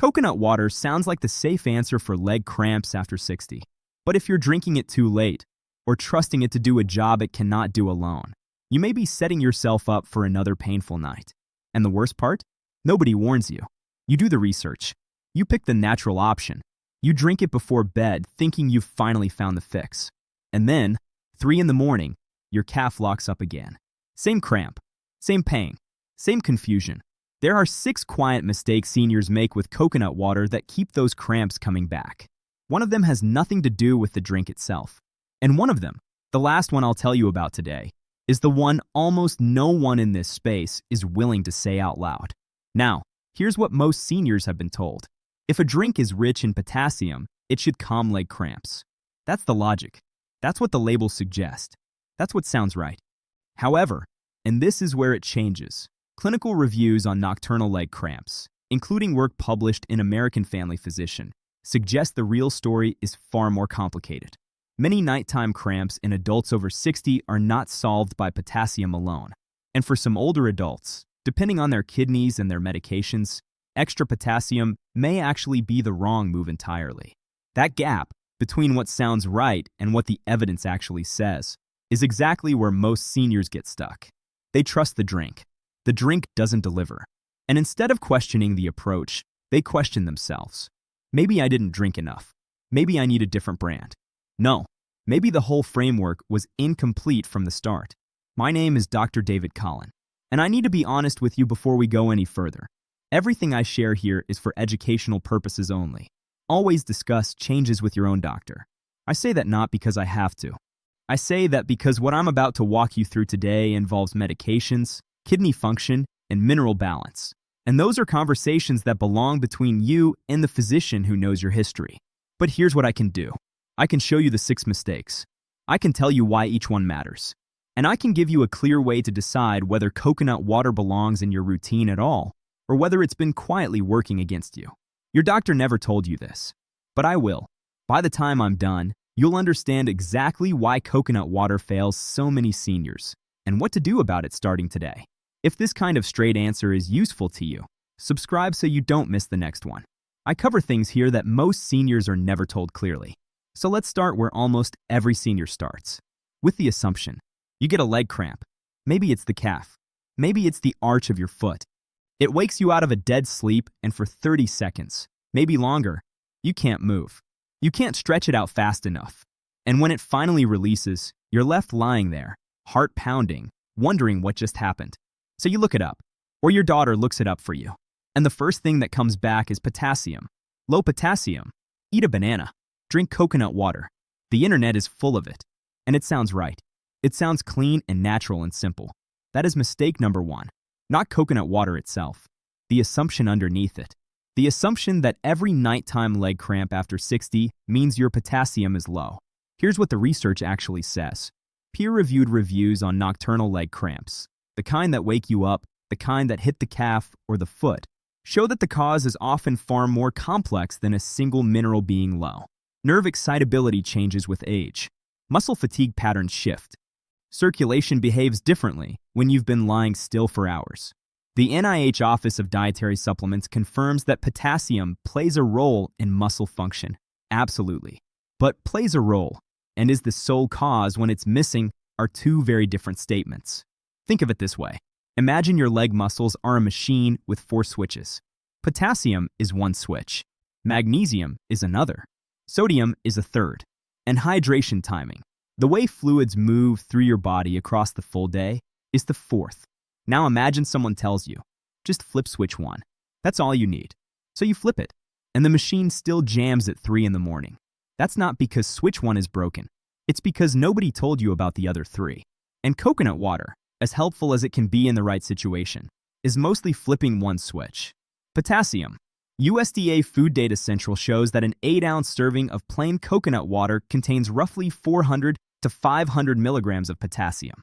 Coconut water sounds like the safe answer for leg cramps after 60. But if you're drinking it too late, or trusting it to do a job it cannot do alone, you may be setting yourself up for another painful night. And the worst part? Nobody warns you. You do the research. You pick the natural option. You drink it before bed, thinking you've finally found the fix. And then, 3 in the morning, your calf locks up again. Same cramp, same pain, same confusion. There are 6 quiet mistakes seniors make with coconut water that keep those cramps coming back. One of them has nothing to do with the drink itself. And one of them, the last one I'll tell you about today, is the one almost no one in this space is willing to say out loud. Now, here's what most seniors have been told. If a drink is rich in potassium, it should calm leg cramps. That's the logic. That's what the labels suggest. That's what sounds right. However, and this is where it changes, clinical reviews on nocturnal leg cramps, including work published in American Family Physician, suggest the real story is far more complicated. Many nighttime cramps in adults over 60 are not solved by potassium alone. And for some older adults, depending on their kidneys and their medications, extra potassium may actually be the wrong move entirely. That gap between what sounds right and what the evidence actually says is exactly where most seniors get stuck. They trust the drink. The drink doesn't deliver. And instead of questioning the approach, they question themselves. Maybe I didn't drink enough. Maybe I need a different brand. No, maybe the whole framework was incomplete from the start. My name is Dr. David Collin, and I need to be honest with you before we go any further. Everything I share here is for educational purposes only. Always discuss changes with your own doctor. I say that not because I have to. I say that because what I'm about to walk you through today involves medications, kidney function, and mineral balance. And those are conversations that belong between you and the physician who knows your history. But here's what I can do. I can show you the 6 mistakes. I can tell you why each one matters. And I can give you a clear way to decide whether coconut water belongs in your routine at all, or whether it's been quietly working against you. Your doctor never told you this, but I will. By the time I'm done, you'll understand exactly why coconut water fails so many seniors, and what to do about it starting today. If this kind of straight answer is useful to you, subscribe so you don't miss the next one. I cover things here that most seniors are never told clearly. So let's start where almost every senior starts, with the assumption. You get a leg cramp. Maybe it's the calf. Maybe it's the arch of your foot. It wakes you out of a dead sleep, and for 30 seconds, maybe longer, you can't move. You can't stretch it out fast enough. And when it finally releases, you're left lying there, heart pounding, wondering what just happened. So you look it up, or your daughter looks it up for you. And the first thing that comes back is potassium. Low potassium. Eat a banana. Drink coconut water. The internet is full of it. And it sounds right. It sounds clean and natural and simple. That is mistake number 1. Not coconut water itself. The assumption underneath it. The assumption that every nighttime leg cramp after 60 means your potassium is low. Here's what the research actually says. Peer-reviewed reviews on nocturnal leg cramps, the kind that wake you up, the kind that hit the calf or the foot, show that the cause is often far more complex than a single mineral being low. Nerve excitability changes with age. Muscle fatigue patterns shift. Circulation behaves differently when you've been lying still for hours. The NIH Office of Dietary Supplements confirms that potassium plays a role in muscle function. Absolutely. But plays a role, and is the sole cause when it's missing, are 2 very different statements. Think of it this way. Imagine your leg muscles are a machine with 4 switches. Potassium is 1 switch. Magnesium is another. Sodium is a third. And hydration timing, the way fluids move through your body across the full day, is the 4th. Now imagine someone tells you, just flip switch 1. That's all you need. So you flip it, and the machine still jams at 3 in the morning. That's not because switch 1 is broken. It's because nobody told you about the other 3. And coconut water, as helpful as it can be in the right situation, is mostly flipping 1 switch. Potassium. USDA FoodData Central shows that an 8-ounce serving of plain coconut water contains roughly 400 to 500 milligrams of potassium.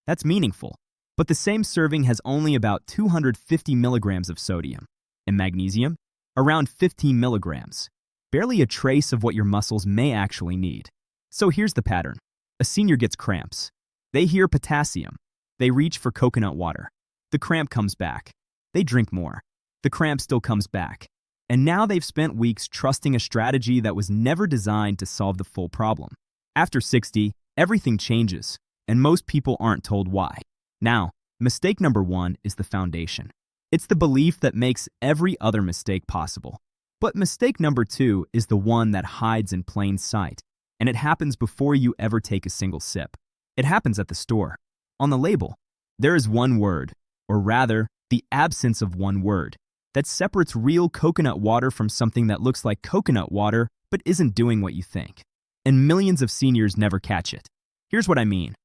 That's meaningful, but the same serving has only about 250 milligrams of sodium. And magnesium? Around 15 milligrams. Barely a trace of what your muscles may actually need. So here's the pattern. A senior gets cramps. They hear potassium. They reach for coconut water. The cramp comes back. They drink more. The cramp still comes back. And now they've spent weeks trusting a strategy that was never designed to solve the full problem. After 60, everything changes, and most people aren't told why. Now, mistake number 1 is the foundation. It's the belief that makes every other mistake possible. But mistake number 2 is the one that hides in plain sight, and it happens before you ever take a single sip. It happens at the store. On the label, there is one word, or rather, the absence of one word, that separates real coconut water from something that looks like coconut water but isn't doing what you think. And millions of seniors never catch it. Here's what I mean.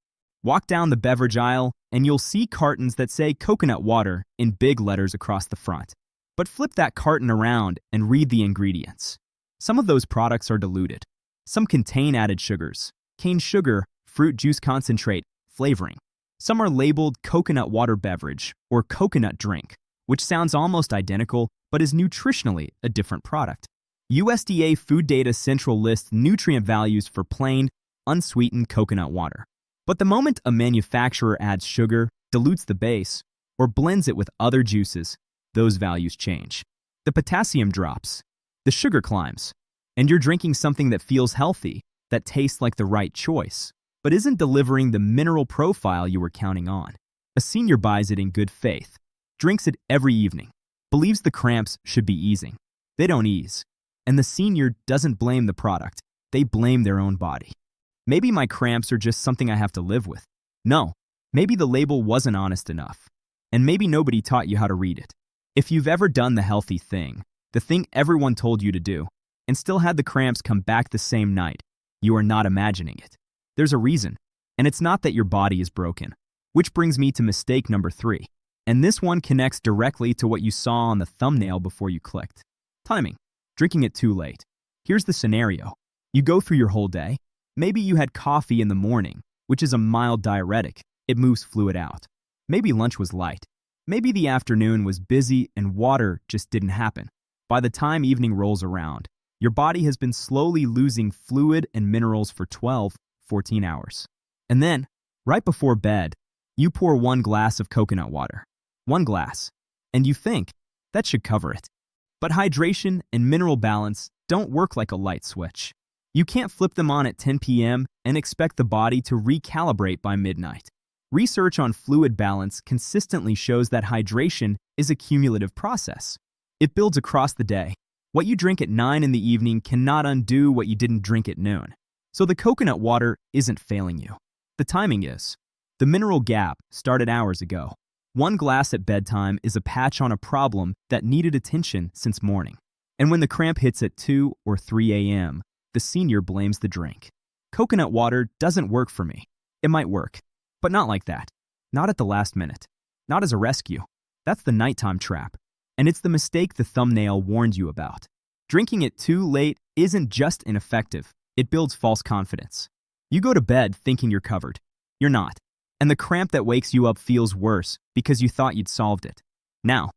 Walk down the beverage aisle and you'll see cartons that say coconut water in big letters across the front. But flip that carton around and read the ingredients. Some of those products are diluted. Some contain added sugars, cane sugar, fruit juice concentrate, flavoring. Some are labeled coconut water beverage or coconut drink, which sounds almost identical but is nutritionally a different product. USDA FoodData Central lists nutrient values for plain, unsweetened coconut water. But the moment a manufacturer adds sugar, dilutes the base, or blends it with other juices, those values change. The potassium drops, the sugar climbs, and you're drinking something that feels healthy, that tastes like the right choice, but isn't delivering the mineral profile you were counting on. A senior buys it in good faith, drinks it every evening, believes the cramps should be easing. They don't ease. And the senior doesn't blame the product, they blame their own body. Maybe my cramps are just something I have to live with. No, maybe the label wasn't honest enough. And maybe nobody taught you how to read it. If you've ever done the healthy thing, the thing everyone told you to do, and still had the cramps come back the same night, you are not imagining it. There's a reason, and it's not that your body is broken. Which brings me to mistake number 3. And this one connects directly to what you saw on the thumbnail before you clicked. Timing. Drinking it too late. Here's the scenario. You go through your whole day. Maybe you had coffee in the morning, which is a mild diuretic. It moves fluid out. Maybe lunch was light. Maybe the afternoon was busy and water just didn't happen. By the time evening rolls around, your body has been slowly losing fluid and minerals for 12, 14 hours. And then, right before bed, you pour 1 glass of coconut water. 1 glass. And you think, that should cover it. But hydration and mineral balance don't work like a light switch. You can't flip them on at 10 p.m. and expect the body to recalibrate by midnight. Research on fluid balance consistently shows that hydration is a cumulative process. It builds across the day. What you drink at 9 in the evening cannot undo what you didn't drink at noon. So the coconut water isn't failing you. The timing is. The mineral gap started hours ago. 1 glass at bedtime is a patch on a problem that needed attention since morning. And when the cramp hits at 2 or 3 a.m., the senior blames the drink. Coconut water doesn't work for me. It might work, but not like that. Not at the last minute. Not as a rescue. That's the nighttime trap. And it's the mistake the thumbnail warned you about. Drinking it too late isn't just ineffective. It builds false confidence. You go to bed thinking you're covered. You're not. And the cramp that wakes you up feels worse because you thought you'd solved it. Now,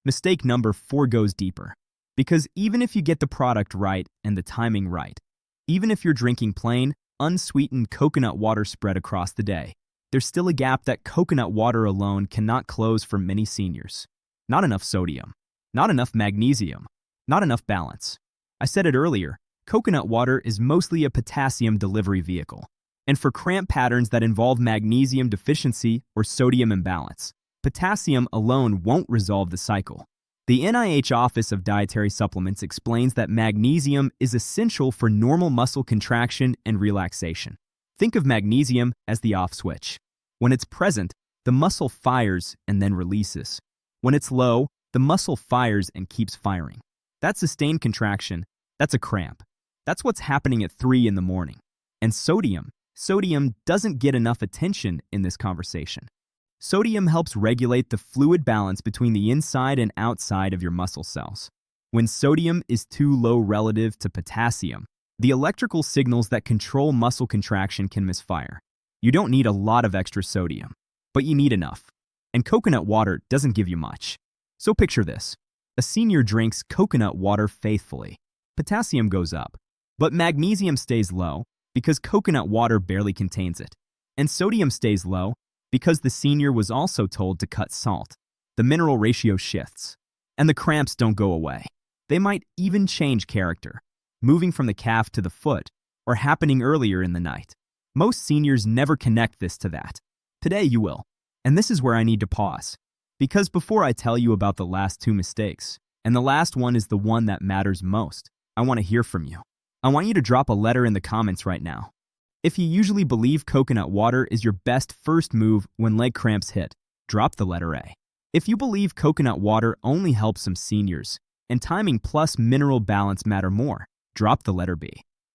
mistake number 4 goes deeper. Because even if you get the product right and the timing right, even if you're drinking plain, unsweetened coconut water spread across the day, there's still a gap that coconut water alone cannot close for many seniors. Not enough sodium, not enough magnesium, not enough balance. I said it earlier, coconut water is mostly a potassium delivery vehicle. And for cramp patterns that involve magnesium deficiency or sodium imbalance, potassium alone won't resolve the cycle. The NIH Office of Dietary Supplements explains that magnesium is essential for normal muscle contraction and relaxation. Think of magnesium as the off switch. When it's present, the muscle fires and then releases. When it's low, the muscle fires and keeps firing. That sustained contraction, that's a cramp. That's what's happening at 3 in the morning. And sodium doesn't get enough attention in this conversation. Sodium helps regulate the fluid balance between the inside and outside of your muscle cells. When sodium is too low relative to potassium, the electrical signals that control muscle contraction can misfire. You don't need a lot of extra sodium, but you need enough. And coconut water doesn't give you much. So picture this. A senior drinks coconut water faithfully. Potassium goes up, but magnesium stays low because coconut water barely contains it. And sodium stays low because the senior was also told to cut salt. The mineral ratio shifts, and the cramps don't go away. They might even change character, moving from the calf to the foot, or happening earlier in the night. Most seniors never connect this to that. Today you will. And this is where I need to pause. Because before I tell you about the last two mistakes, and the last one is the one that matters most, I want to hear from you. I want you to drop a letter in the comments right now. If you usually believe coconut water is your best first move when leg cramps hit, drop the letter A. If you believe coconut water only helps some seniors, and timing plus mineral balance matter more, drop the letter B.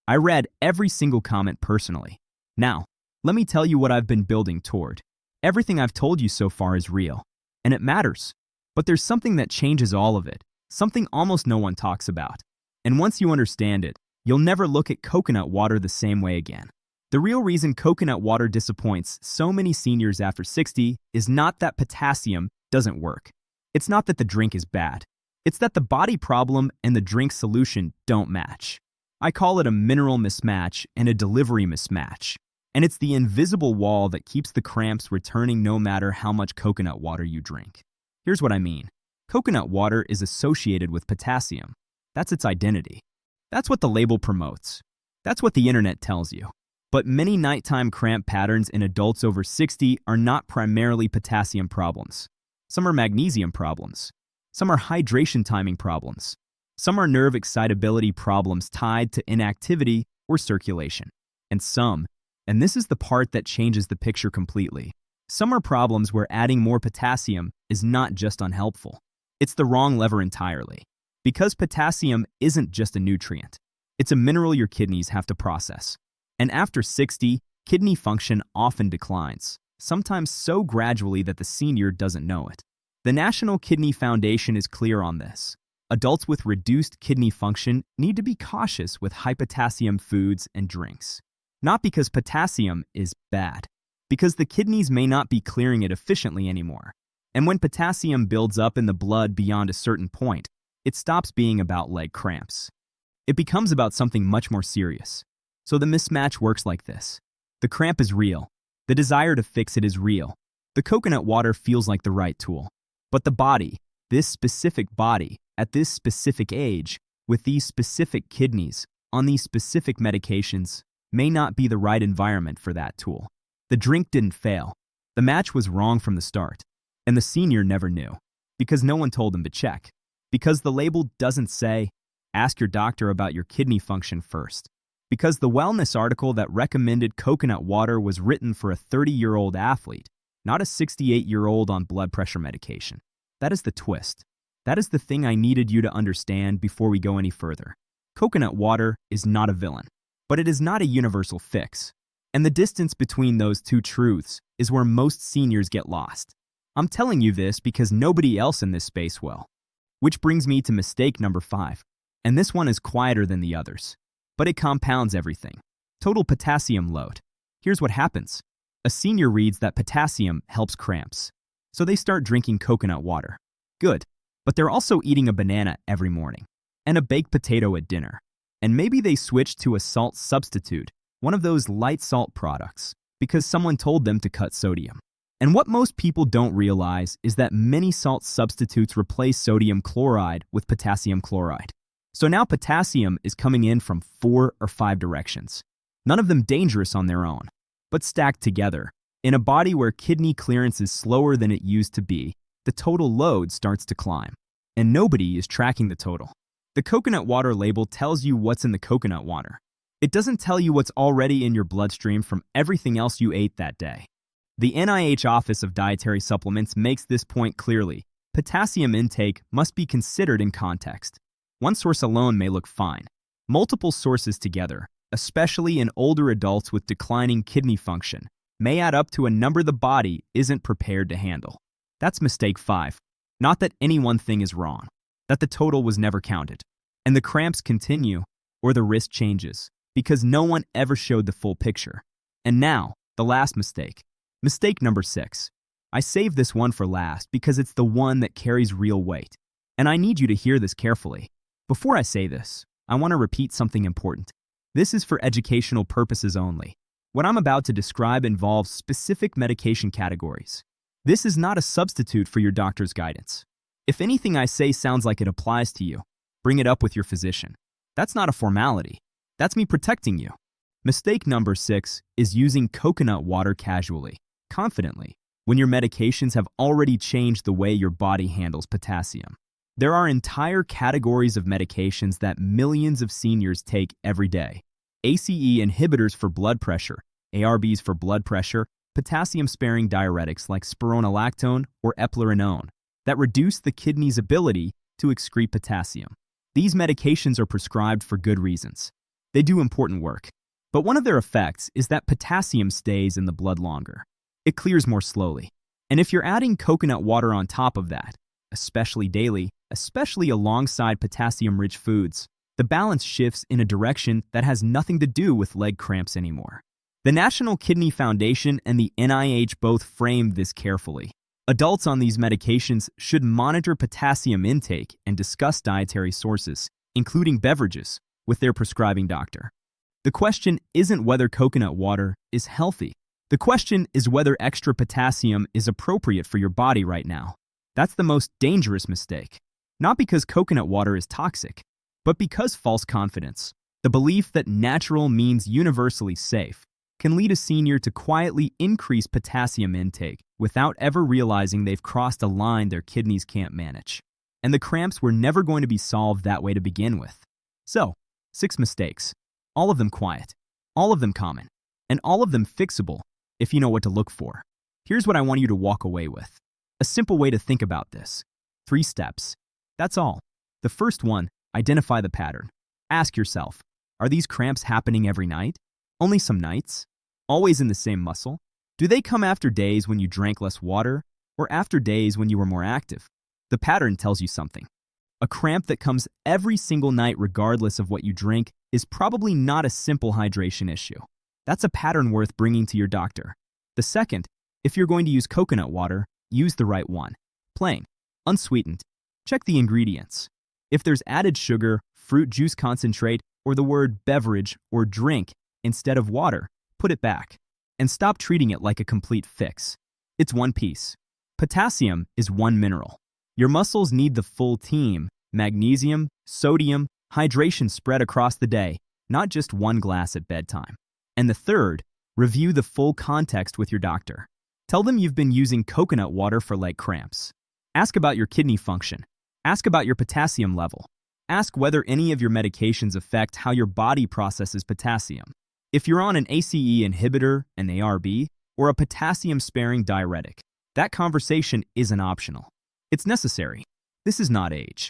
I read every single comment personally. Now, let me tell you what I've been building toward. Everything I've told you so far is real, and it matters. But there's something that changes all of it, something almost no one talks about. And once you understand it, you'll never look at coconut water the same way again. The real reason coconut water disappoints so many seniors after 60 is not that potassium doesn't work. It's not that the drink is bad. It's that the body problem and the drink solution don't match. I call it a mineral mismatch and a delivery mismatch. And it's the invisible wall that keeps the cramps returning no matter how much coconut water you drink. Here's what I mean. Coconut water is associated with potassium. That's its identity. That's what the label promotes. That's what the internet tells you. But many nighttime cramp patterns in adults over 60 are not primarily potassium problems. Some are magnesium problems. Some are hydration timing problems. Some are nerve excitability problems tied to inactivity or circulation. And some, and this is the part that changes the picture completely, some are problems where adding more potassium is not just unhelpful. It's the wrong lever entirely. Because potassium isn't just a nutrient. It's a mineral your kidneys have to process. And after 60, kidney function often declines, sometimes so gradually that the senior doesn't know it. The National Kidney Foundation is clear on this. Adults with reduced kidney function need to be cautious with high potassium foods and drinks. Not because potassium is bad, because the kidneys may not be clearing it efficiently anymore. And when potassium builds up in the blood beyond a certain point, it stops being about leg cramps. It becomes about something much more serious. So the mismatch works like this. The cramp is real. The desire to fix it is real. The coconut water feels like the right tool. But the body, this specific body, at this specific age, with these specific kidneys, on these specific medications, may not be the right environment for that tool. The drink didn't fail. The match was wrong from the start. And the senior never knew. Because no one told him to check. Because the label doesn't say, ask your doctor about your kidney function first. Because the wellness article that recommended coconut water was written for a 30-year-old athlete, not a 68-year-old on blood pressure medication. That is the twist. That is the thing I needed you to understand before we go any further. Coconut water is not a villain, but it is not a universal fix. And the distance between those two truths is where most seniors get lost. I'm telling you this because nobody else in this space will. Which brings me to mistake number 5. And this one is quieter than the others. But it compounds everything. Total potassium load. Here's what happens. A senior reads that potassium helps cramps. So they start drinking coconut water. Good. But they're also eating a banana every morning. And a baked potato at dinner. And maybe they switch to a salt substitute, one of those light salt products, because someone told them to cut sodium. And what most people don't realize is that many salt substitutes replace sodium chloride with potassium chloride. So now potassium is coming in from 4 or 5 directions. None of them dangerous on their own, but stacked together. In a body where kidney clearance is slower than it used to be, the total load starts to climb. And nobody is tracking the total. The coconut water label tells you what's in the coconut water. It doesn't tell you what's already in your bloodstream from everything else you ate that day. The NIH Office of Dietary Supplements makes this point clearly. Potassium intake must be considered in context. One source alone may look fine. Multiple sources together, especially in older adults with declining kidney function, may add up to a number the body isn't prepared to handle. That's mistake 5. Not that any one thing is wrong, that the total was never counted. And the cramps continue, or the risk changes, because no one ever showed the full picture. And now, the last mistake. Mistake number 6. I saved this one for last because it's the one that carries real weight. And I need you to hear this carefully. Before I say this, I want to repeat something important. This is for educational purposes only. What I'm about to describe involves specific medication categories. This is not a substitute for your doctor's guidance. If anything I say sounds like it applies to you, bring it up with your physician. That's not a formality. That's me protecting you. Mistake number 6 is using coconut water casually, confidently, when your medications have already changed the way your body handles potassium. There are entire categories of medications that millions of seniors take every day. ACE inhibitors for blood pressure, ARBs for blood pressure, potassium-sparing diuretics like spironolactone or eplerenone that reduce the kidney's ability to excrete potassium. These medications are prescribed for good reasons. They do important work. But one of their effects is that potassium stays in the blood longer. It clears more slowly. And if you're adding coconut water on top of that, especially daily, especially alongside potassium-rich foods, the balance shifts in a direction that has nothing to do with leg cramps anymore. The National Kidney Foundation and the NIH both framed this carefully. Adults on these medications should monitor potassium intake and discuss dietary sources, including beverages, with their prescribing doctor. The question isn't whether coconut water is healthy. The question is whether extra potassium is appropriate for your body right now. That's the most dangerous mistake. Not because coconut water is toxic, but because false confidence, the belief that natural means universally safe, can lead a senior to quietly increase potassium intake without ever realizing they've crossed a line their kidneys can't manage. And the cramps were never going to be solved that way to begin with. So, 6 mistakes. All of them quiet, all of them common, and all of them fixable if you know what to look for. Here's what I want you to walk away with. A simple way to think about this. 3 steps. That's all. The first one, identify the pattern. Ask yourself, are these cramps happening every night? Only some nights? Always in the same muscle? Do they come after days when you drank less water, or after days when you were more active? The pattern tells you something. A cramp that comes every single night regardless of what you drink is probably not a simple hydration issue. That's a pattern worth bringing to your doctor. The second, if you're going to use coconut water, use the right one. Plain, unsweetened. Check the ingredients. If there's added sugar, fruit juice concentrate, or the word beverage or drink instead of water, put it back. And stop treating it like a complete fix. It's one piece. Potassium is one mineral. Your muscles need the full team: magnesium, sodium, hydration spread across the day, not just one glass at bedtime. And the third, review the full context with your doctor. Tell them you've been using coconut water for leg cramps. Ask about your kidney function. Ask about your potassium level. Ask whether any of your medications affect how your body processes potassium. If you're on an ACE inhibitor, an ARB, or a potassium-sparing diuretic, that conversation isn't optional. It's necessary. This is not age.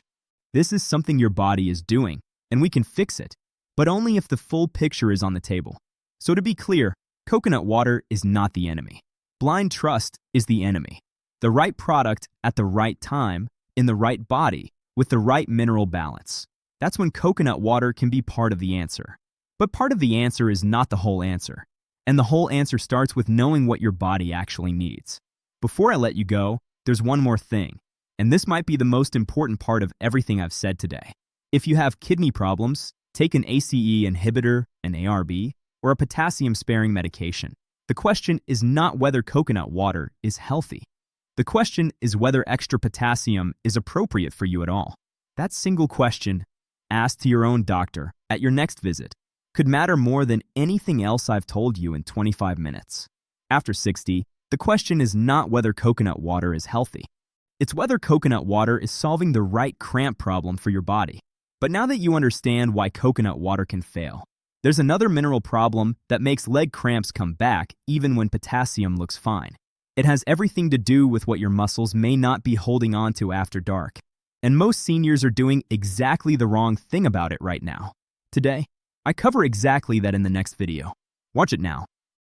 This is something your body is doing, and we can fix it, but only if the full picture is on the table. So to be clear, coconut water is not the enemy. Blind trust is the enemy. The right product at the right time, in the right body, with the right mineral balance. That's when coconut water can be part of the answer. But part of the answer is not the whole answer. And the whole answer starts with knowing what your body actually needs. Before I let you go, there's one more thing. And this might be the most important part of everything I've said today. If you have kidney problems, take an ACE inhibitor, an ARB, or a potassium-sparing medication. The question is not whether coconut water is healthy. The question is whether extra potassium is appropriate for you at all. That single question, asked to your own doctor at your next visit, could matter more than anything else I've told you in 25 minutes. After 60, the question is not whether coconut water is healthy. It's whether coconut water is solving the right cramp problem for your body. But now that you understand why coconut water can fail, there's another mineral problem that makes leg cramps come back even when potassium looks fine. It has everything to do with what your muscles may not be holding on to after dark. And most seniors are doing exactly the wrong thing about it right now. Today, I cover exactly that in the next video. Watch it now.